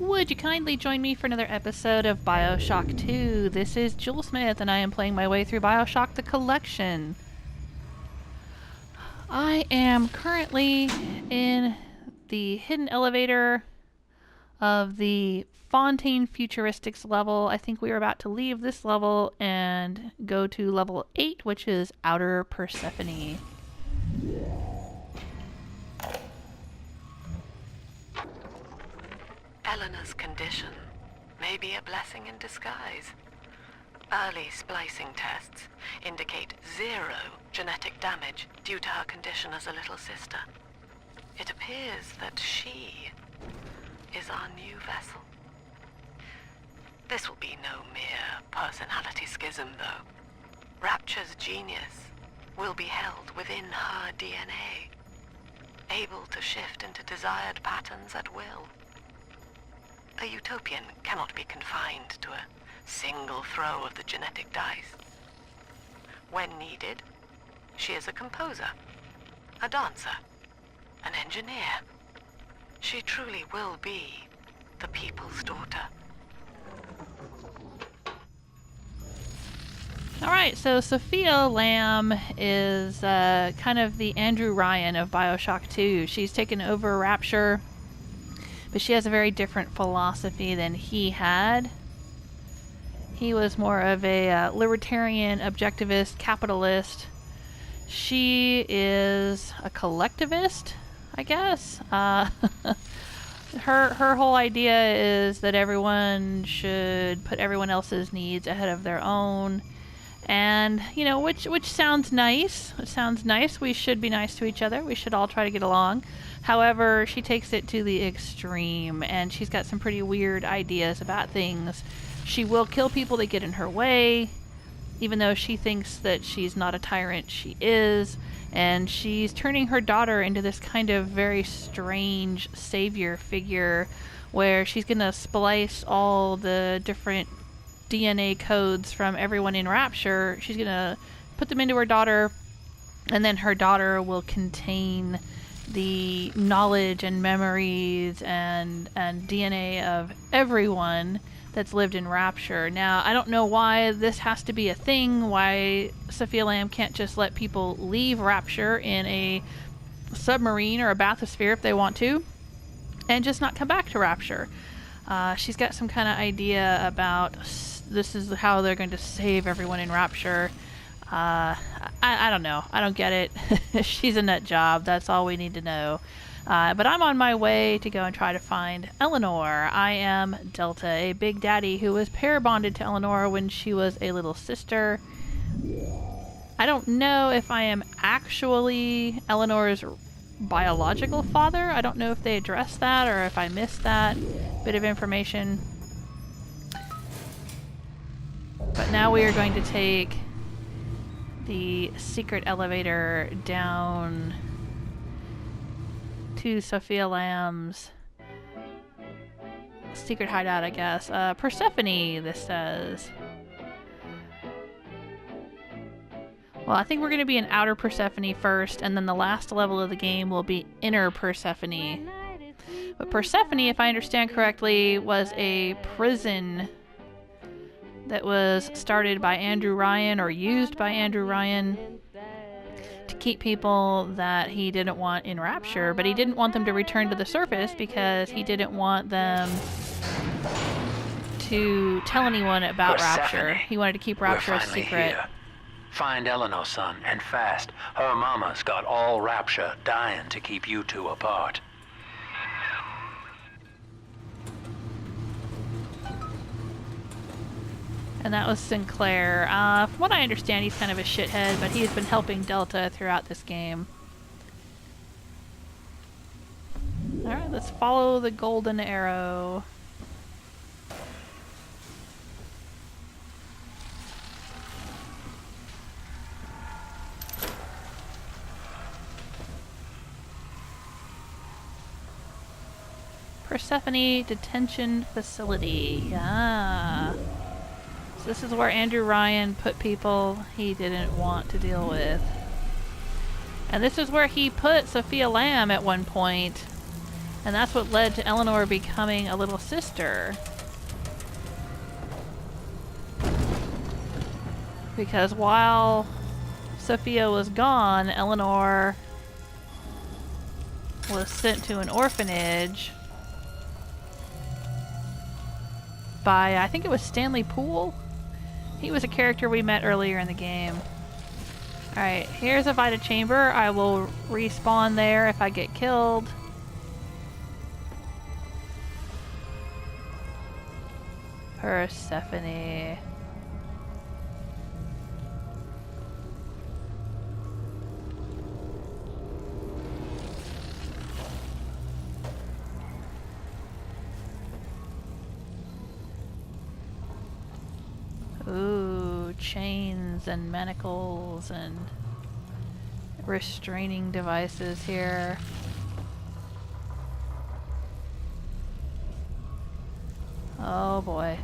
Would you kindly join me for another episode of BioShock 2? This is Jewel Smith, and I am playing my way through BioShock the Collection. I am currently in the hidden elevator of the Fontaine Futuristics level. I think we are about to leave this level and go to level 8, which is Outer Persephone. Eleanor's condition may be a blessing in disguise. Early splicing tests indicate 0 genetic damage due to her condition as a little sister. It appears that she is our new vessel. This will be no mere personality schism, though. Rapture's genius will be held within her DNA, able to shift into desired patterns at will. A utopian cannot be confined to a single throw of the genetic dice. When needed, she is a composer, a dancer, an engineer. She truly will be the people's daughter. Alright, so Sophia Lamb is kind of the Andrew Ryan of BioShock 2. She's taken over Rapture, but she has a very different philosophy than he had. He was more of a libertarian, objectivist, capitalist. She is a collectivist, I guess. Her whole idea is that everyone should put everyone else's needs ahead of their own. And, you know, which sounds nice. It sounds nice. We should be nice to each other. We should all try to get along. However, she takes it to the extreme, and she's got some pretty weird ideas about things. She will kill people that get in her way, even though she thinks that she's not a tyrant. She is, and she's turning her daughter into this kind of very strange savior figure, where she's gonna splice all the different DNA codes from everyone in Rapture. She's gonna put them into her daughter, and then her daughter will contain the knowledge and memories and DNA of everyone that's lived in Rapture. Now, I don't know why this has to be a thing, why Sophia Lamb can't just let people leave Rapture in a submarine or a bathysphere if they want to, and just not come back to Rapture. She's got some kind of idea about this is how they're going to save everyone in Rapture. I don't know. I don't get it. She's a nut job. That's all we need to know. But I'm on my way to go and try to find Eleanor. I am Delta, a big daddy who was pair bonded to Eleanor when she was a little sister. I don't know if I am actually Eleanor's biological father. I don't know if they addressed that or if I missed that bit of information. But now we are going to take the secret elevator down to Sophia Lamb's secret hideout, I guess. Persephone, this says. Well, I think we're going to be in Outer Persephone first, and then the last level of the game will be Inner Persephone. But Persephone, if I understand correctly, was a prison that was started by Andrew Ryan, or used by Andrew Ryan, to keep people that he didn't want in Rapture, but he didn't want them to return to the surface because he didn't want them to tell anyone about Rapture. He wanted to keep Rapture a secret. Here. Find Eleanor, son, and fast. Her mama's got all Rapture dying to keep you two apart. And that was Sinclair. From what I understand, he's kind of a shithead, but he's been helping Delta throughout this game. Alright, let's follow the golden arrow. Persephone Detention Facility. Ah. So this is where Andrew Ryan put people he didn't want to deal with. And this is where he put Sophia Lamb at one point. And that's what led to Eleanor becoming a little sister. Because while Sophia was gone, Eleanor was sent to an orphanage by, I think it was Stanley Poole. He was a character we met earlier in the game. Alright, here's a Vita Chamber. I will respawn there if I get killed. Persephone. Ooh, chains and manacles and restraining devices here. Oh boy.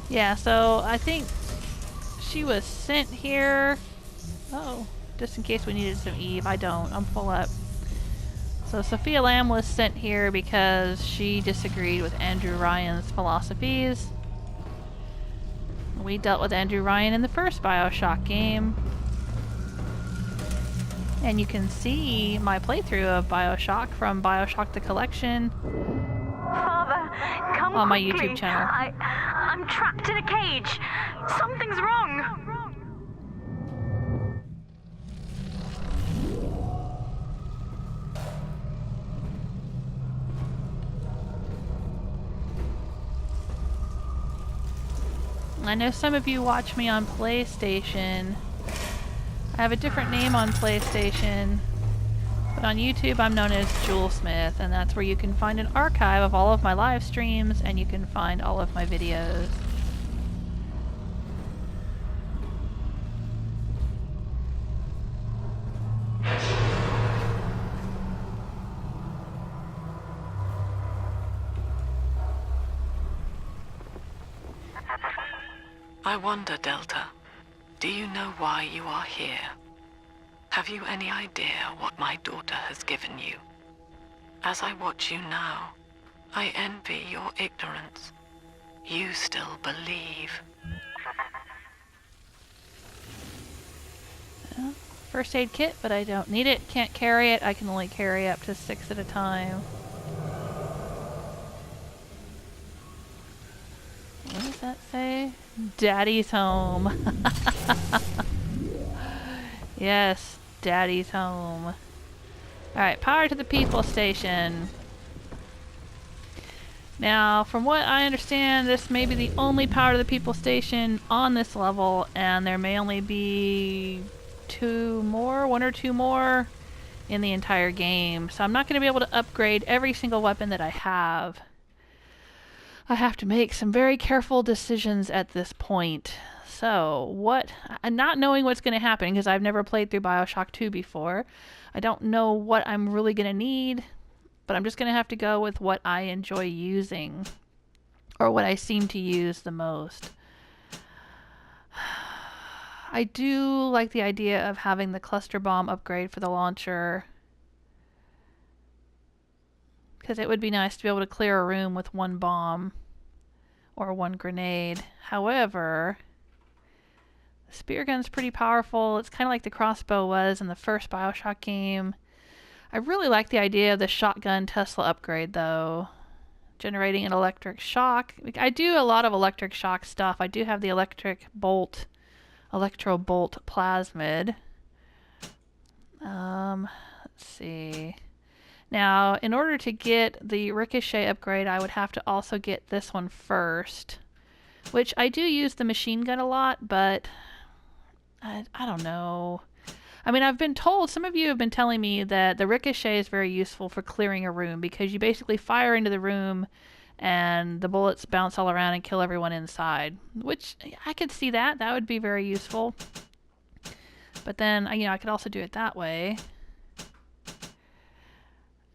Yeah, so I think she was sent here. Oh, just in case we needed some Eve. I don't. I'm full up. So Sophia Lamb was sent here because she disagreed with Andrew Ryan's philosophies. We dealt with Andrew Ryan in the first BioShock game. And you can see my playthrough of BioShock from BioShock the Collection Father, come on my quickly. YouTube channel. I'm trapped in a cage. Something's wrong. I know some of you watch me on PlayStation. I have a different name on PlayStation, but on YouTube I'm known as Jewel Smith, and that's where you can find an archive of all of my live streams, and you can find all of my videos. I wonder, Delta, do you know why you are here? Have you any idea what my daughter has given you? As I watch you now, I envy your ignorance. You still believe. Well, first aid kit, but I don't need it. Can't carry it. I can only carry up to 6 at a time. What does that say? Daddy's home. Yes, Daddy's home. Alright, power to the people station. Now, from what I understand, this may be the only power to the people station on this level, and there may only be one or two more in the entire game. So I'm not going to be able to upgrade every single weapon that I have. I have to make some very careful decisions at this point. So, not knowing what's going to happen, because I've never played through BioShock 2 before, I don't know what I'm really going to need, but I'm just going to have to go with what I enjoy using, or what I seem to use the most. I do like the idea of having the cluster bomb upgrade for the launcher, because it would be nice to be able to clear a room with one bomb or one grenade. However, the spear gun's pretty powerful. It's kind of like the crossbow was in the first BioShock game. I really like the idea of the shotgun Tesla upgrade, though. Generating an electric shock. I do a lot of electric shock stuff. I do have the electro bolt plasmid. Let's see. Now, in order to get the ricochet upgrade, I would have to also get this one first. Which I do use the machine gun a lot, but I don't know. I mean, I've been told, some of you have been telling me that the ricochet is very useful for clearing a room, because you basically fire into the room and the bullets bounce all around and kill everyone inside. Which, I could see that. That would be very useful. But then, I could also do it that way.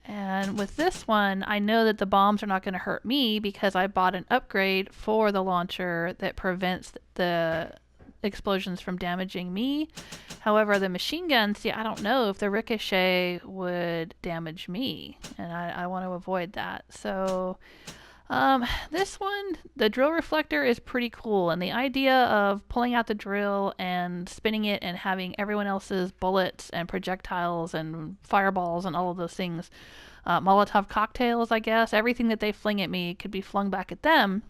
And with this one, I know that the bombs are not going to hurt me because I bought an upgrade for the launcher that prevents the explosions from damaging me. However, the machine gun, see, I don't know if the ricochet would damage me, and I want to avoid that. So this one, the drill reflector is pretty cool, and the idea of pulling out the drill and spinning it and having everyone else's bullets and projectiles and fireballs and all of those things, Molotov cocktails, I guess, everything that they fling at me could be flung back at them.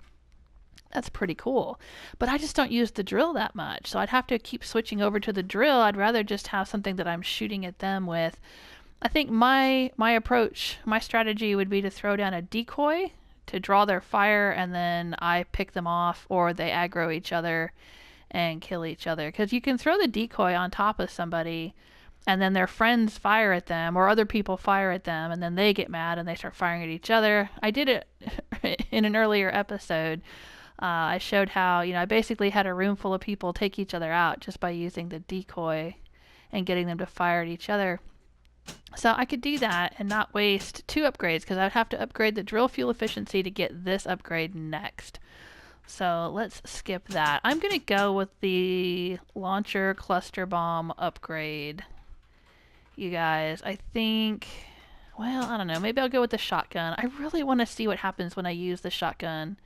That's pretty cool. But I just don't use the drill that much, so I'd have to keep switching over to the drill. I'd rather just have something that I'm shooting at them with. I think my approach, my strategy would be to throw down a decoy to draw their fire, and then I pick them off, or they aggro each other and kill each other. Because you can throw the decoy on top of somebody, and then their friends fire at them, or other people fire at them, and then they get mad and they start firing at each other. I did it in an earlier episode. I showed how, I basically had a room full of people take each other out just by using the decoy and getting them to fire at each other. So I could do that and not waste 2 upgrades, because I'd have to upgrade the drill fuel efficiency to get this upgrade next. So let's skip that. I'm going to go with the launcher cluster bomb upgrade. You guys, I think, well, I don't know. Maybe I'll go with the shotgun. I really want to see what happens when I use the shotgun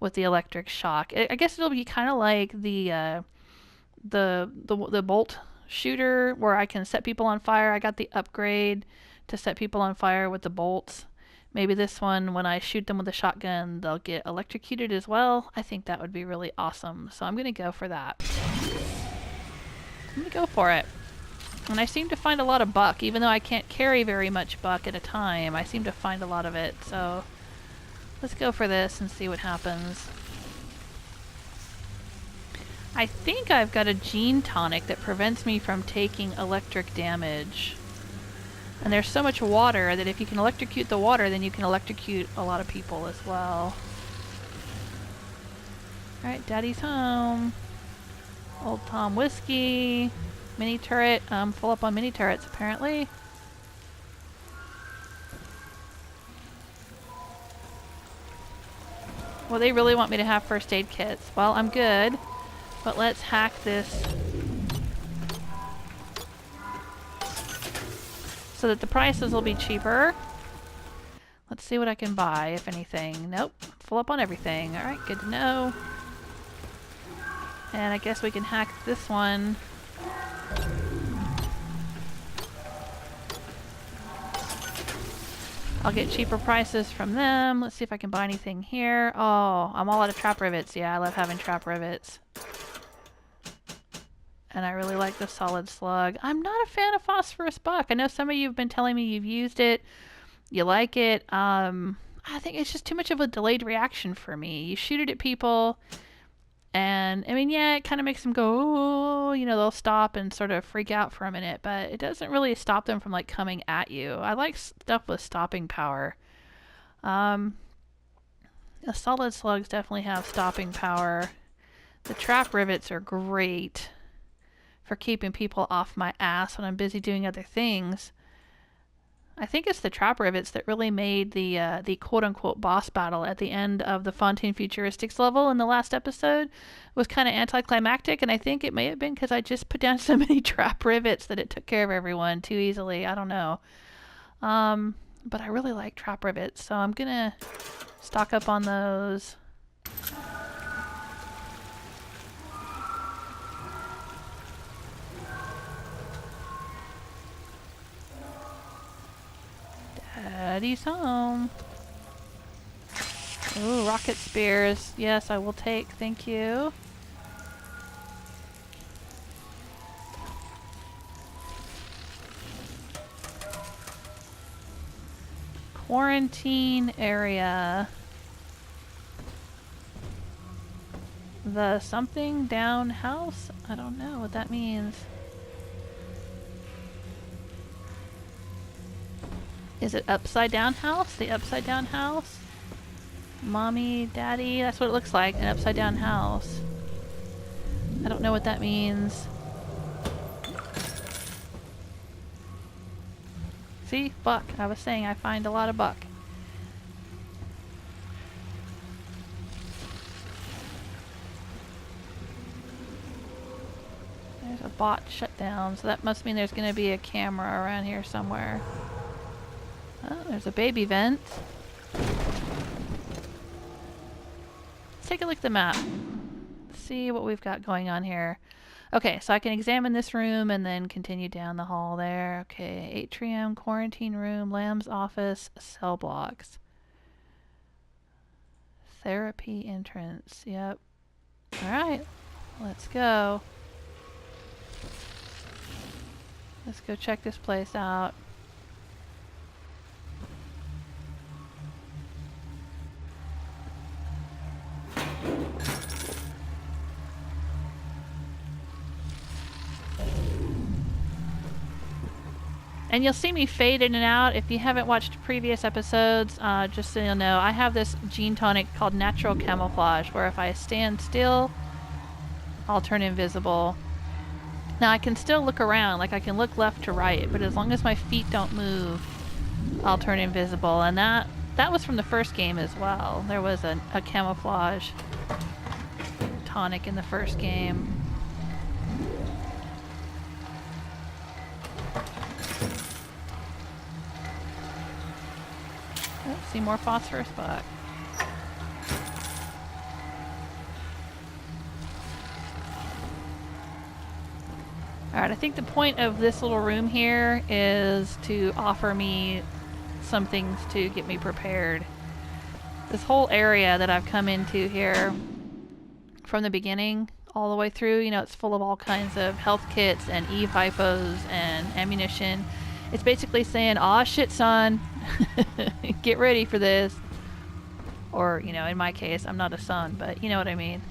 with the electric shock. I guess it'll be kind of like the bolt shooter, where I can set people on fire. I got the upgrade to set people on fire with the bolts. Maybe this one, when I shoot them with a shotgun, they'll get electrocuted as well. I think that would be really awesome. So I'm going to go for that. I'm going to go for it. And I seem to find a lot of buck, even though I can't carry very much buck at a time. I seem to find a lot of it. So let's go for this and see what happens. I think I've got a gene tonic that prevents me from taking electric damage. And there's so much water that if you can electrocute the water, then you can electrocute a lot of people as well. Alright, Daddy's home. Old Tom Whiskey. Mini turret. Full up on mini turrets, apparently. Well, they really want me to have first aid kits. Well, I'm good. But let's hack this so that the prices will be cheaper. Let's see what I can buy, if anything. Nope. Full up on everything. Alright, good to know. And I guess we can hack this one. I'll get cheaper prices from them. Let's see if I can buy anything here. Oh, I'm all out of trap rivets. Yeah, I love having trap rivets. And I really like the solid slug. I'm not a fan of phosphorus buck. I know some of you have been telling me you've used it. You like it. I think it's just too much of a delayed reaction for me. You shoot it at people, and I mean, yeah, it kind of makes them go, oh, they'll stop and sort of freak out for a minute, but it doesn't really stop them from like coming at you. I like stuff with stopping power. The solid slugs definitely have stopping power. The trap rivets are great for keeping people off my ass when I'm busy doing other things. I think it's the trap rivets that really made the quote-unquote boss battle at the end of the Fontaine Futuristics level in the last episode was kind of anticlimactic, and I think it may have been because I just put down so many trap rivets that it took care of everyone too easily. I don't know. But I really like trap rivets, so I'm gonna stock up on those. Daddy's home. Ooh, rocket spears. Yes, I will take. Thank you. Quarantine area. The something down house? I don't know what that means. Is it upside down house? The upside down house? Mommy, daddy, that's what it looks like, an upside down house. I don't know what that means. See? Buck. I was saying I find a lot of buck. There's a bot shut down, so that must mean there's going to be a camera around here somewhere. Oh, there's a baby vent. Let's take a look at the map. See what we've got going on here. Okay, so I can examine this room and then continue down the hall there. Okay, Atrium, quarantine room, Lamb's office, cell blocks. Therapy entrance, yep. Alright, let's go. Let's go check this place out. And you'll see me fade in and out. If you haven't watched previous episodes, just so you'll know, I have this gene tonic called natural camouflage, where if I stand still, I'll turn invisible. Now I can still look around, like I can look left to right, but as long as my feet don't move, I'll turn invisible. And that was from the first game as well. There was a camouflage tonic in the first game. Oh, see more phosphorus buck. Alright, I think the point of this little room here is to offer me some things to get me prepared. This whole area that I've come into here from the beginning all the way through, you know, it's full of all kinds of health kits and e-hypos and ammunition. It's basically saying, aw shit son, get ready for this. Or, you know, in my case, I'm not a son, but you know what I mean.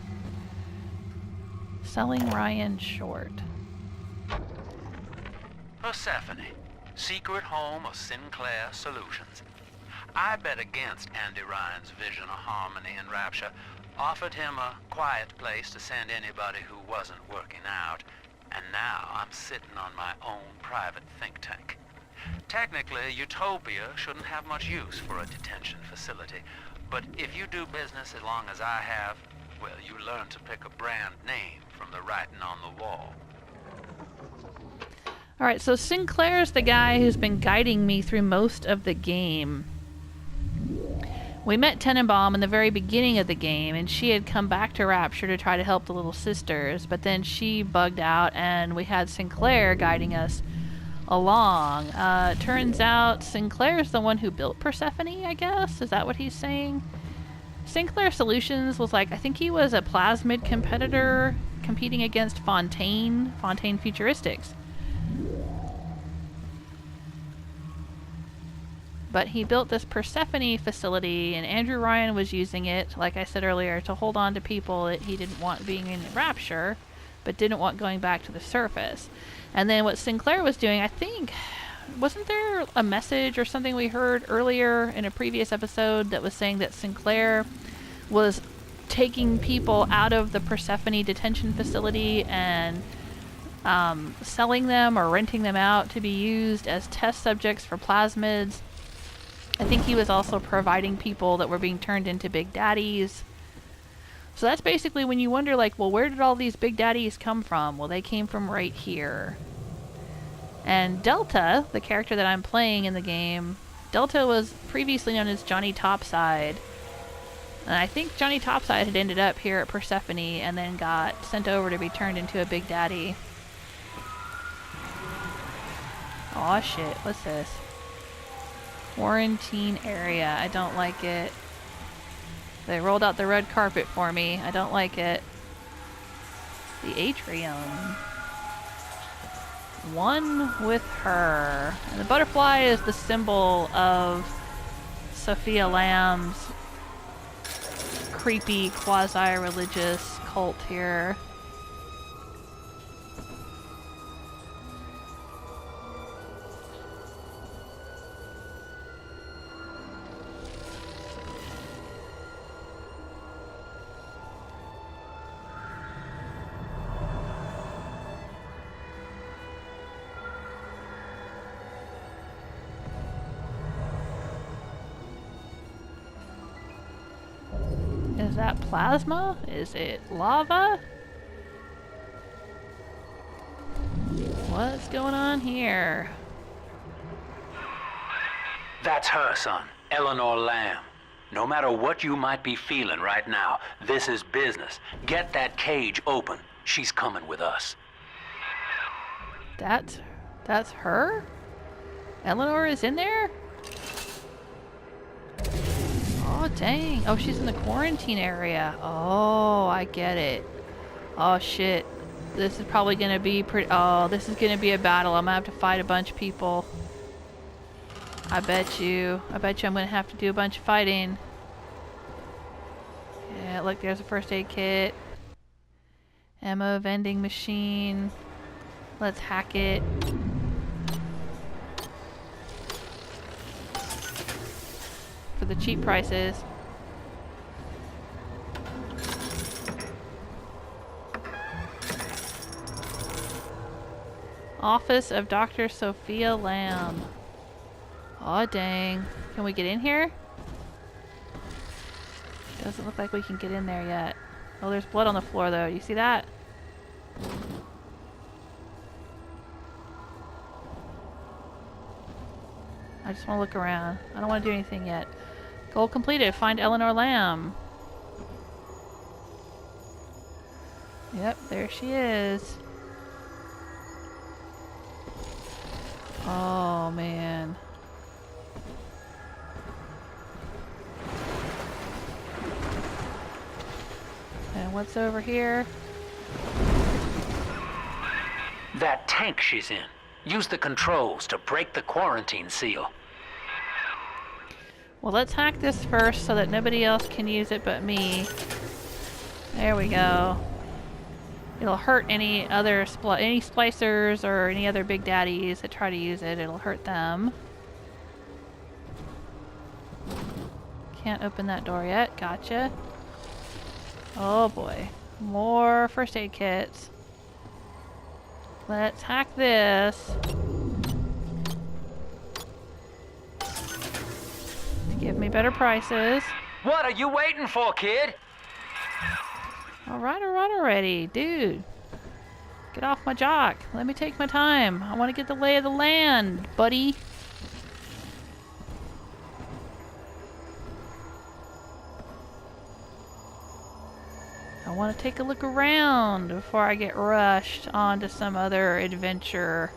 Selling Ryan short. Persephone, secret home of Sinclair Solutions. I bet against Andy Ryan's vision of harmony and Rapture, offered him a quiet place to send anybody who wasn't working out, and now I'm sitting on my own private think tank. Technically, Utopia shouldn't have much use for a detention facility, but if you do business as long as I have, well, you learn to pick a brand name from the writing on the wall. Alright, so Sinclair's the guy who's been guiding me through most of the game. We met Tenenbaum in the very beginning of the game, and she had come back to Rapture to try to help the little sisters, but then she bugged out, and we had Sinclair guiding us along. Turns out Sinclair's the one who built Persephone, I guess? Is that what he's saying? Sinclair Solutions was like, I think he was a plasmid competitor competing against Fontaine Futuristics. But he built this Persephone facility, and Andrew Ryan was using it, like I said earlier, to hold on to people that he didn't want being in Rapture, but didn't want going back to the surface. And then what Sinclair was doing, I think, wasn't there a message or something we heard earlier in a previous episode that was saying that Sinclair was taking people out of the Persephone detention facility and selling them or renting them out to be used as test subjects for plasmids? I think he was also providing people that were being turned into Big Daddies. So that's basically when you wonder, like, well, where did all these Big Daddies come from? Well, they came from right here. And Delta, the character that I'm playing in the game, Delta was previously known as Johnny Topside. And I think Johnny Topside had ended up here at Persephone and then got sent over to be turned into a Big Daddy. Aw, shit. What's this? Quarantine area. I don't like it. They rolled out the red carpet for me. I don't like it. The Atrium. One with her. And the butterfly is the symbol of Sophia Lamb's creepy quasi-religious cult here. Is that plasma? Is it lava? What's going on here? That's her, son, Eleanor Lamb. No matter what you might be feeling right now, this is business. Get that cage open. She's coming with us. That's her? Eleanor is in there? Oh, dang. Oh, she's in the quarantine area. Oh, I get it. Oh, shit. This is probably gonna be pretty... Oh, this is gonna be a battle. I'm gonna have to fight a bunch of people. I bet you I'm gonna have to do a bunch of fighting. Yeah, look, there's a first aid kit. Ammo vending machine. Let's hack it. For the cheap prices. Office of Dr. Sophia Lamb. Aw, dang. Can we get in here? Doesn't look like we can get in there yet. Oh, there's blood on the floor though. You see that? I just want to look around. I don't want to do anything yet. Goal completed. Find Eleanor Lamb. Yep, there she is. Oh, man. And what's over here? That tank she's in. Use the controls to break the quarantine seal. Well, let's hack this first so that nobody else can use it but me. There we go. It'll hurt any other any splicers or any other big daddies that try to use it. It'll hurt them. Can't open that door yet. Gotcha. Oh boy. More first aid kits. Let's hack this. To give me better prices. What are you waiting for, kid? Alright already. Dude. Get off my jock. Let me take my time. I want to get the lay of the land, buddy. I want to take a look around before I get rushed onto some other adventure.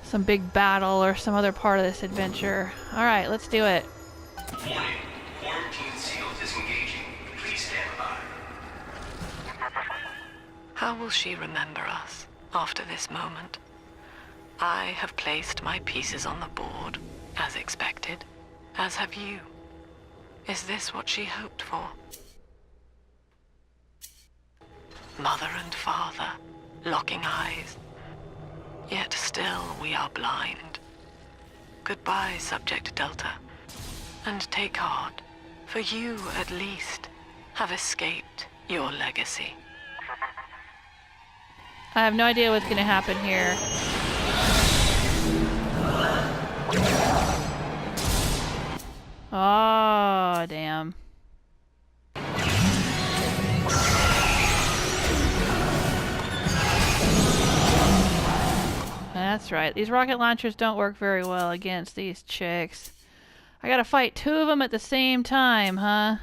Some big battle or some other part of this adventure. Alright, let's do it. Warning. Quarantine seal disengaging. Please stand by. How will she remember us after this moment? I have placed my pieces on the board, as expected, as have you. Is this what she hoped for? Mother and father, locking eyes. Yet still we are blind. Goodbye, Subject Delta. And take heart, for you at least have escaped your legacy. I have no idea what's going to happen here. Oh, damn. That's right. These rocket launchers don't work very well against these chicks. I gotta fight two of them at the same time, huh?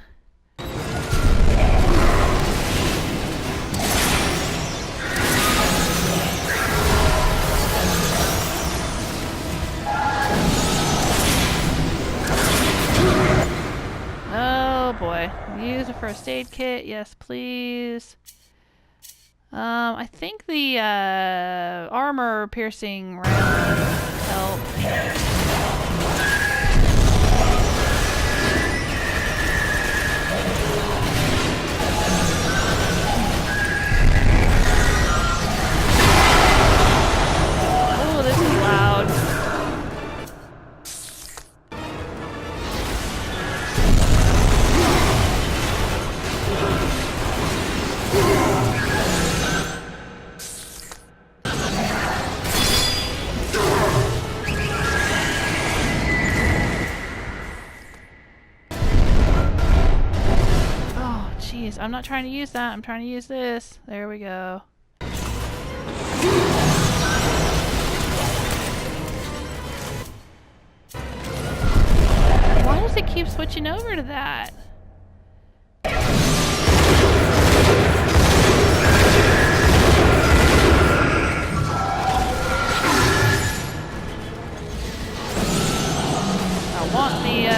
Oh boy. Use a first aid kit. Yes, please. I think the armor piercing round help. Oh, this is loud. I'm not trying to use that. I'm trying to use this. There we go. does it keep switching over to that? I want the,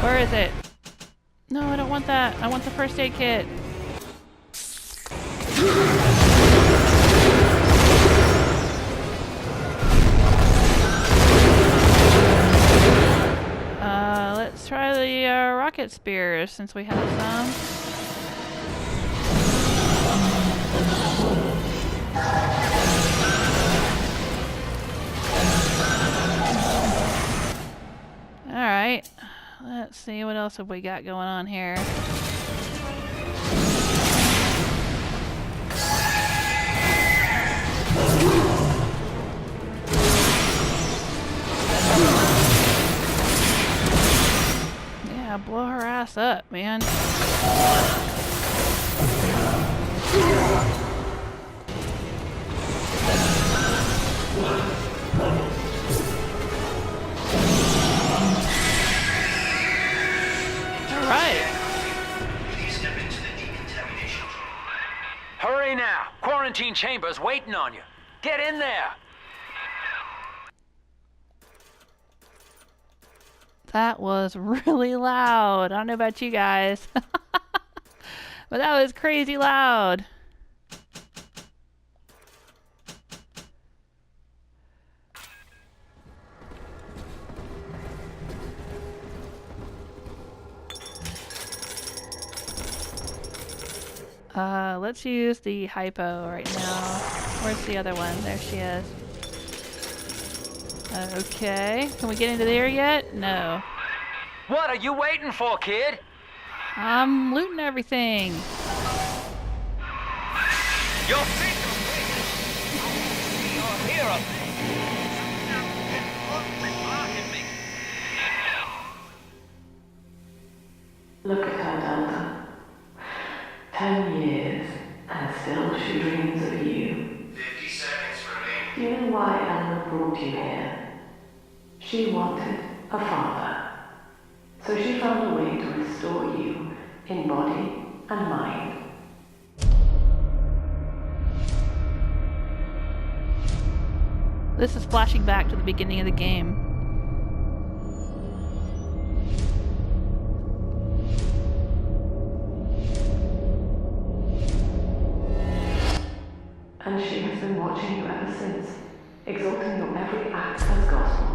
where is it? No, I don't want that. I want the first aid kit. Let's try the rocket spears since we have some. Alright, let's see what else have we got going on here. Yeah, blow her ass up, man. Hurry now! Quarantine chamber's waiting on you. Get in there! That was really loud. I don't know about you guys. But that was crazy loud. Let's use the hypo right now. Where's the other one? There she is. Okay. Can we get into there yet? No. What are you waiting for, kid? I'm looting everything. Your feet are hero. Look at her, Delta. 10 years, and still she dreams of you. 50 seconds remaining. Do you know why Eleanor brought you here? She wanted a father. So she found a way to restore you in body and mind. This is flashing back to the beginning of the game. And she has been watching you ever since, exalting your every act as gospel.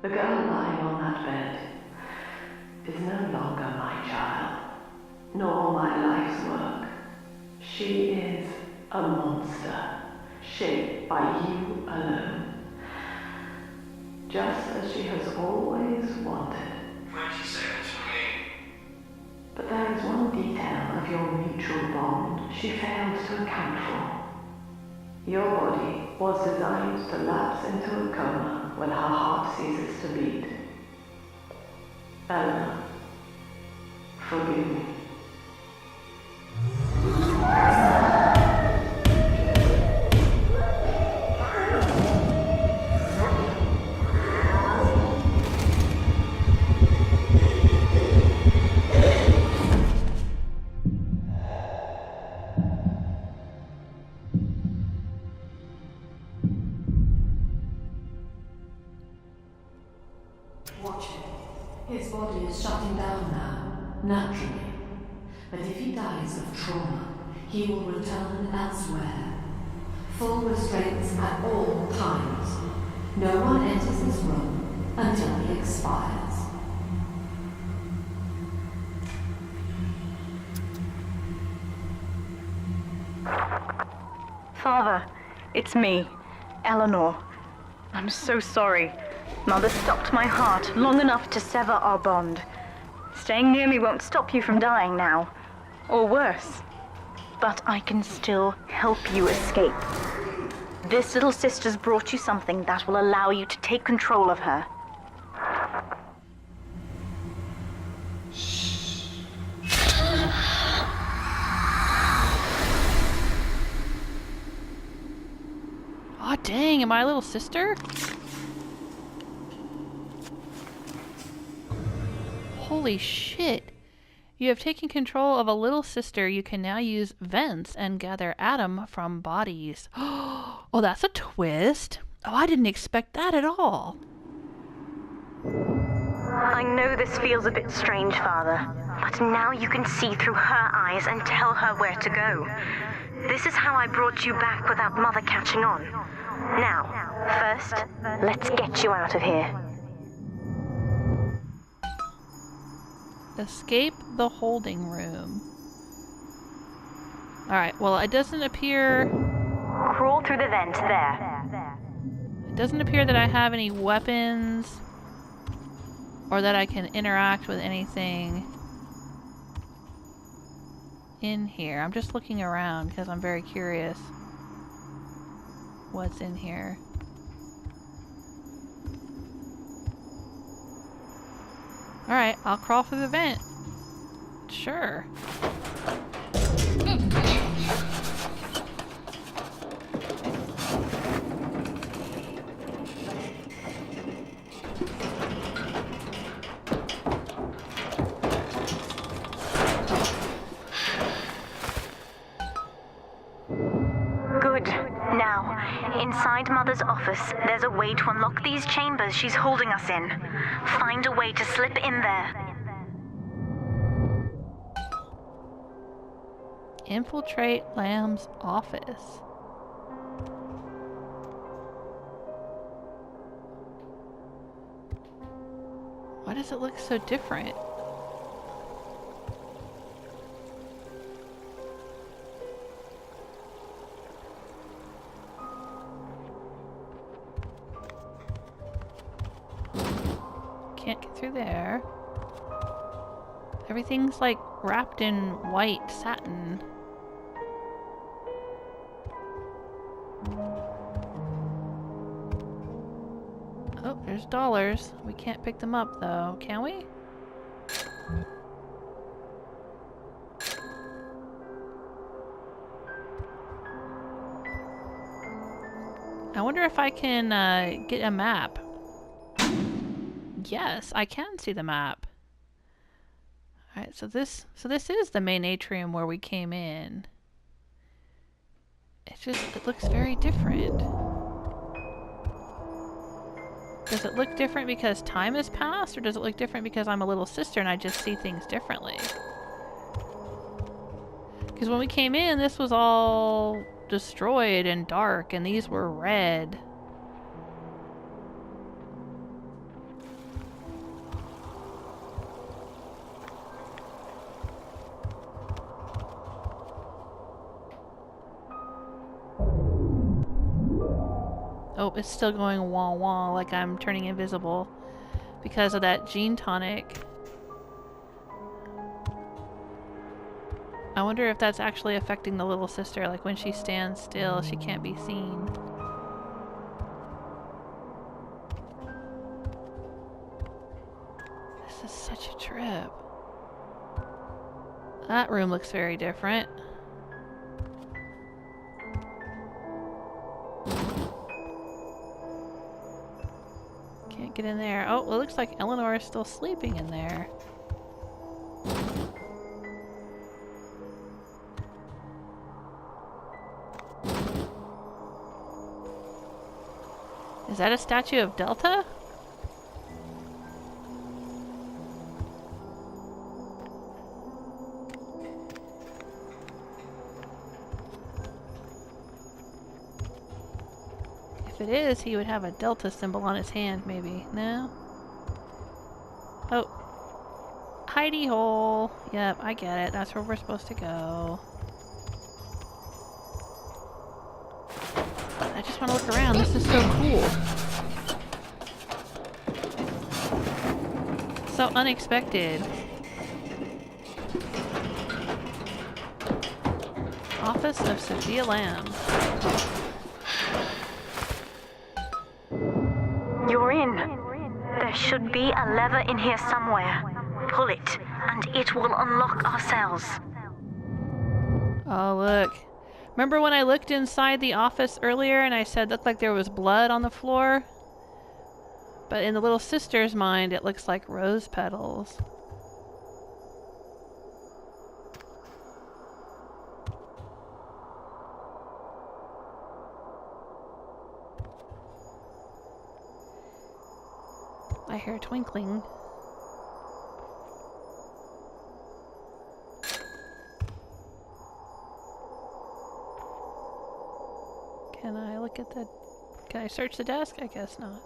The girl lying on that bed is no longer my child, nor my life's work. She is a monster. Shaped by you alone. Just as she has always wanted. 20 seconds remaining. But there is one detail of your mutual bond she failed to account for. Your body was designed to lapse into a coma when her heart ceases to beat. Eleanor, forgive me. Watch it. His body is shutting down now, naturally. But if he dies of trauma, he will return elsewhere. Full restraints at all times. No one enters this room until he expires. Father, it's me, Eleanor. I'm so sorry. Mother stopped my heart long enough to sever our bond. Staying near me won't stop you from dying now. Or worse. But I can still help you escape. This little sister's brought you something that will allow you to take control of her. dang, am I a little sister? Holy shit. You have taken control of a little sister. You can now use vents and gather atom from bodies. Oh, that's a twist. Oh, I didn't expect that at all. I know this feels a bit strange, Father, but now you can see through her eyes and tell her where to go. This is how I brought you back without Mother catching on. Now, first, let's get you out of here. Escape the holding room. Alright, well, it doesn't appear... Crawl through the vent there. It doesn't appear that I have any weapons or that I can interact with anything in here. I'm just looking around because I'm very curious what's in here. Alright, I'll crawl through the vent. Sure. Good. Now, inside Mother's office, there's a way to unlock these chambers she's holding us in. Find a way to slip in there. Infiltrate Lamb's office. Why does it look so different? Can't get through there. Everything's like wrapped in white satin. Oh, there's dollars. We can't pick them up though, can we? I wonder if I can get a map. Yes, I can see the map. Alright, so this is the main atrium where we came in. It looks very different. Does it look different because time has passed, or does it look different because I'm a little sister and I just see things differently? Because when we came in, this was all destroyed and dark, and these were red. Oh, it's still going wah wah like I'm turning invisible because of that gene tonic. I wonder if that's actually affecting the little sister, like when she stands still, she can't be seen. This is such a trip. That room looks very different. Can't get in there. Oh, it looks like Eleanor is still sleeping in there. Is that a statue of Delta? If it is, he would have a Delta symbol on his hand, maybe. No? Oh. Hidey hole. Yep, I get it. That's where we're supposed to go. I just want to look around. This is so cool. So unexpected. Office of Sophia Lamb. You're in. There should be a lever in here somewhere. Pull it, and it will unlock our cells. Oh, look. Remember when I looked inside the office earlier and I said it looked like there was blood on the floor? But in the little sister's mind, it looks like rose petals. I hear twinkling. Can I look at the... Can I search the desk? I guess not.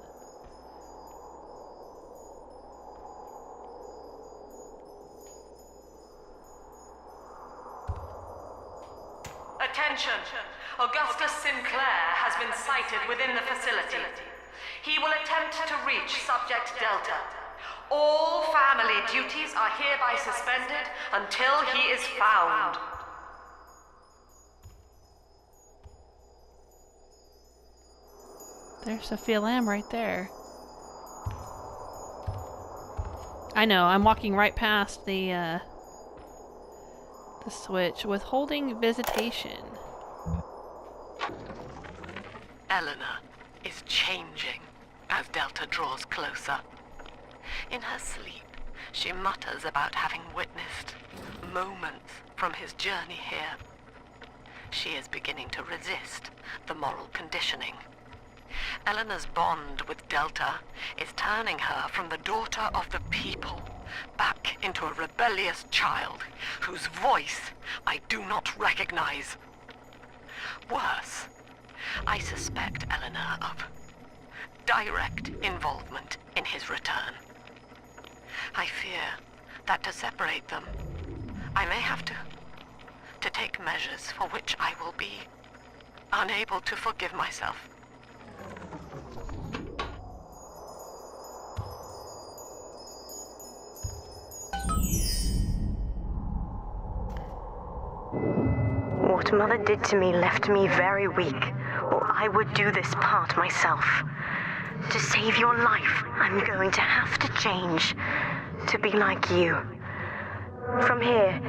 Attention! Augustus Sinclair has been sighted within the facility. He will attempt to reach Subject Delta. All family duties are hereby suspended until he is found. There's Sophia Lamb right there. I know, I'm walking right past the switch. Withholding visitation. Eleanor is changing as Delta draws closer. In her sleep, she mutters about having witnessed moments from his journey here. She is beginning to resist the moral conditioning. Eleanor's bond with Delta is turning her from the daughter of the people back into a rebellious child whose voice I do not recognize. Worse, I suspect Eleanor of direct involvement in his return. I fear that to separate them, I may have to take measures for which I will be unable to forgive myself. What Mother did to me left me very weak, or I would do this part myself. To save your life, I'm going to have to change, to be like you. From here,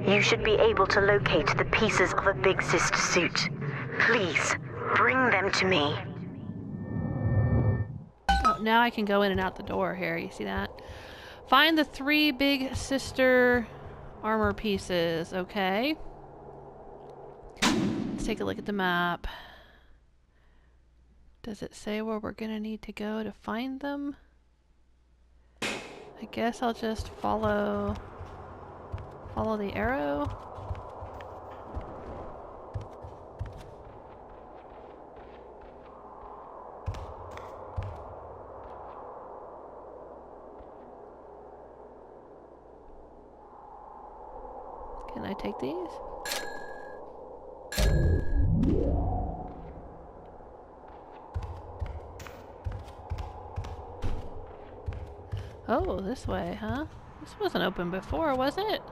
you should be able to locate the pieces of a Big Sister suit. Please, bring them to me. Oh, now I can go in and out the door here, you see that? Find the 3 Big Sister armor pieces, okay. Let's take a look at the map. Does it say where we're gonna need to go to find them? I guess I'll just follow the arrow. Can I take these? Oh, this way, huh? This wasn't open before, was it?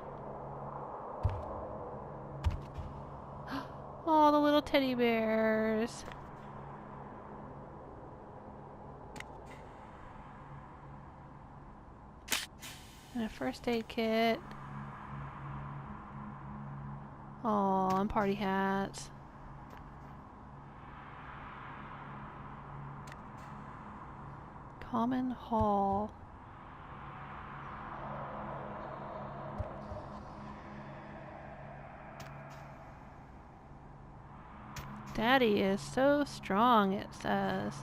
Oh, the little teddy bears. And a first aid kit. Oh, and party hats. Common hall. Daddy is so strong, it says.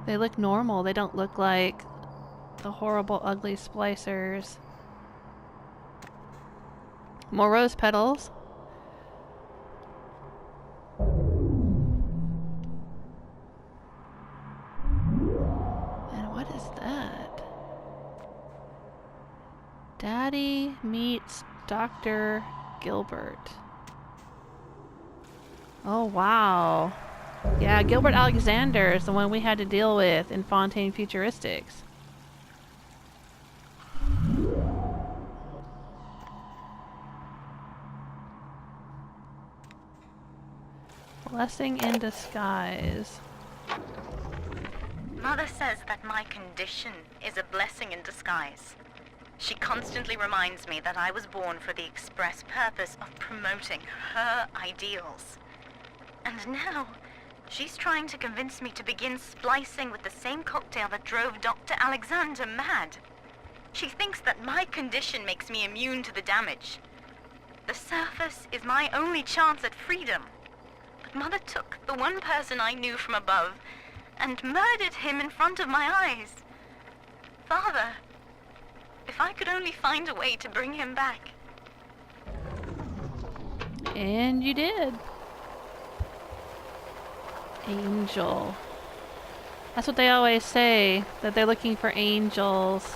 They look normal. They don't look like the horrible, ugly splicers. More rose petals. And what is that? Daddy meets Dr. Gilbert. Oh, wow. Yeah, Gilbert Alexander is the one we had to deal with in Fontaine Futuristics. Blessing in disguise. Mother says that my condition is a blessing in disguise. She constantly reminds me that I was born for the express purpose of promoting her ideals. And now, she's trying to convince me to begin splicing with the same cocktail that drove Dr. Alexander mad. She thinks that my condition makes me immune to the damage. The surface is my only chance at freedom. But Mother took the one person I knew from above and murdered him in front of my eyes. Father, if I could only find a way to bring him back. And you did. Angel. That's what they always say, that they're looking for angels.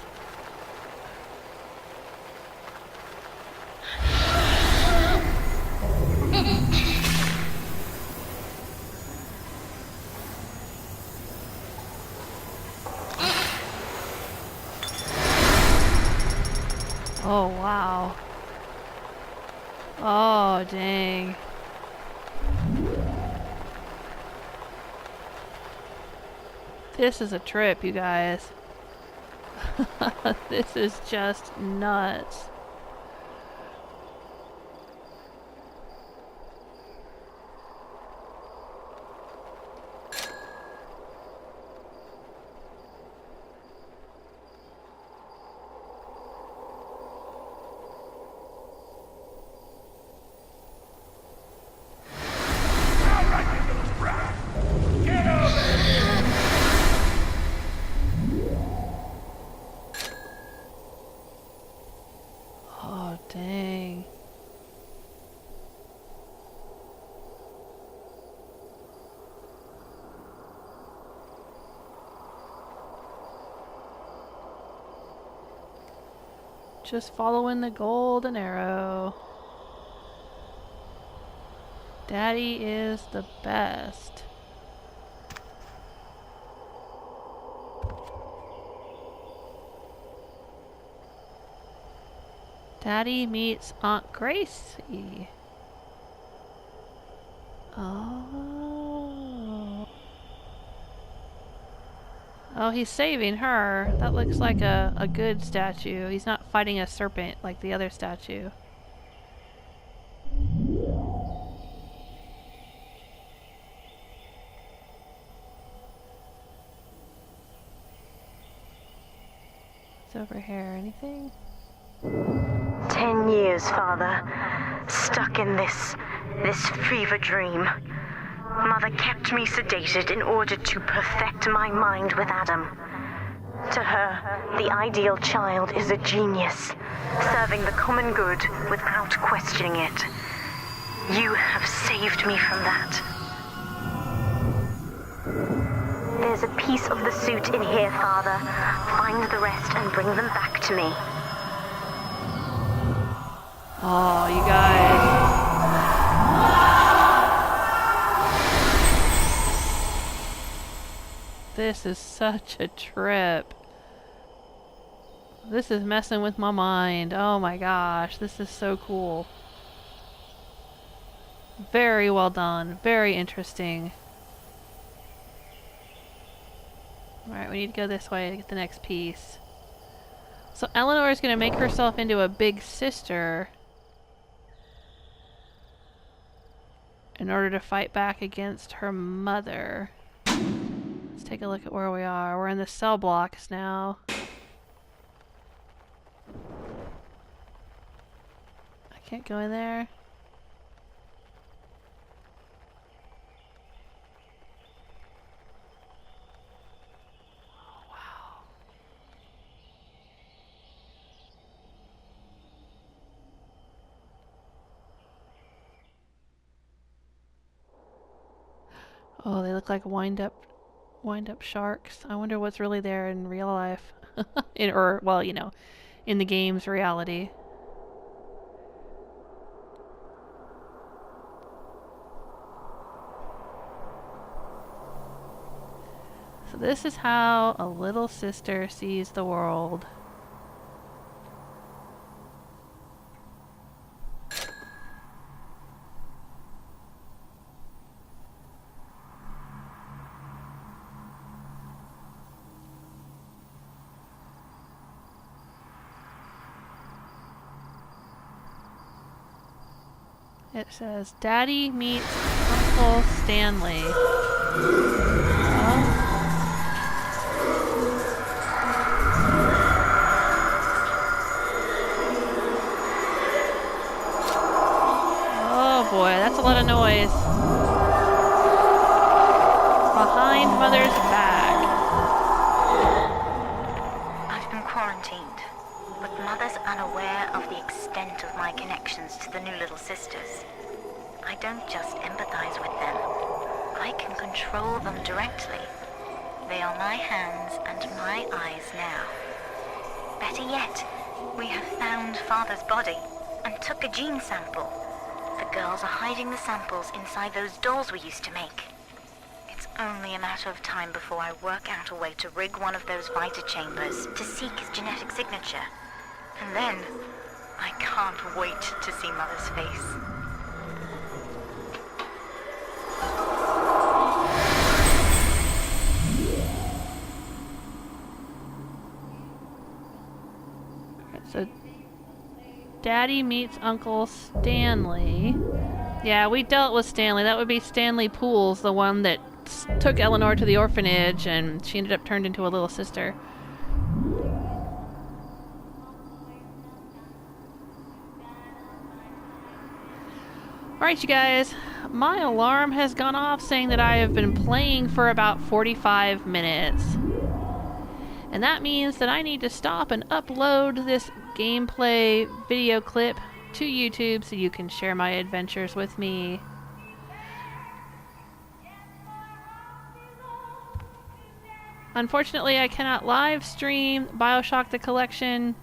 Oh, wow. Oh, dang. This is a trip, you guys. This is just nuts. Oh, dang. Just following the golden arrow. Daddy is the best. Daddy meets Aunt Gracie. Oh. Oh, he's saving her. That looks like a good statue. He's not fighting a serpent like the other statue. It's over here. Anything? 10 years, Father. Stuck in this fever dream. Mother kept me sedated in order to perfect my mind with Adam. To her, the ideal child is a genius, serving the common good without questioning it. You have saved me from that. There's a piece of the suit in here, Father. Find the rest and bring them back to me. Oh, you guys. This is such a trip. This is messing with my mind. Oh my gosh, this is so cool. Very well done. Very interesting. Alright, we need to go this way to get the next piece. So Eleanor is going to make herself into a big sister in order to fight back against her mother. Let's take a look at where we are. We're in the cell blocks now. I can't go in there. Oh, wow. Oh, they look like wind up sharks. I wonder what's really there in real life. Well, you know, in the game's reality. So this is how a little sister sees the world. It says, Daddy meets Uncle Stanley. Oh boy, that's a lot of noise. Behind Mother's back. I've been quarantined, but Mother's unaware of the extent of my connections to the new little sisters. I don't just empathize with them. I can control them directly. They are my hands and my eyes now. Better yet, we have found Father's body and took a gene sample. The girls are hiding the samples inside those dolls we used to make. It's only a matter of time before I work out a way to rig one of those vita chambers to seek his genetic signature. And then, I can't wait to see Mother's face. So, Daddy meets Uncle Stanley. Yeah, we dealt with Stanley. That would be Stanley Pools, the one that took Eleanor to the orphanage, and she ended up turned into a little sister. Alright, you guys. My alarm has gone off saying that I have been playing for about 45 minutes. And that means that I need to stop and upload this gameplay video clip to YouTube so you can share my adventures with me. Unfortunately, I cannot live stream BioShock the Collection.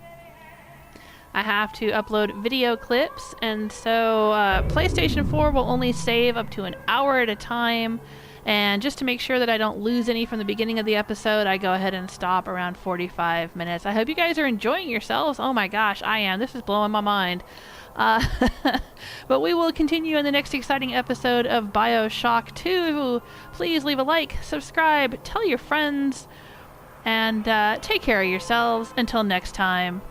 I have to upload video clips, and so PlayStation 4 will only save up to an hour at a time. And just to make sure that I don't lose any from the beginning of the episode, I go ahead and stop around 45 minutes. I hope you guys are enjoying yourselves. Oh my gosh, I am. This is blowing my mind. But we will continue in the next exciting episode of BioShock 2. Please leave a like, subscribe, tell your friends, and take care of yourselves. Until next time.